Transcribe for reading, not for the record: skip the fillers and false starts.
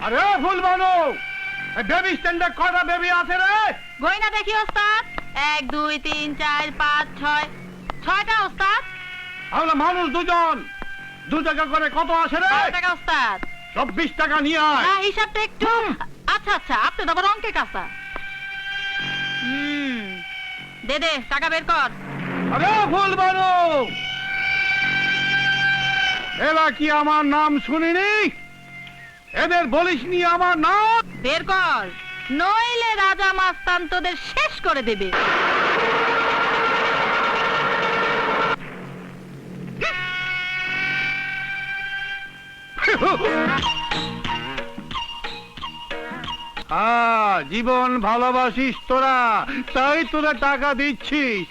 আরে ফুলবানু, বেবি স্ট্যান্ডে কয়টা বেবি আছে রে? গয়না দেখি ওস্তাদ। 1 2 3 4 5 6 6টা ওস্তাদ। আমরা মানুষ দুজন, 2 টাকা করে কত আসে রে? 12 টাকা ওস্তাদ। 24 টাকা নিয়ে আয়। না, হিসাবটা একটু। আচ্ছা আচ্ছা, আপনি তো আবার অঙ্কে কাঁচা। দে দে, টাকা বের কর। আরে ফুলবানু, এরা কি আমার নাম শুনিনি? এদের বলিসনি আমার নাম? বের কর, নইলে রাজা মাস্তান তোদের শেষ করে দেবে। জীবন ভালোবাসিস তোরা, তাই তোরা টাকা দিচ্ছিস।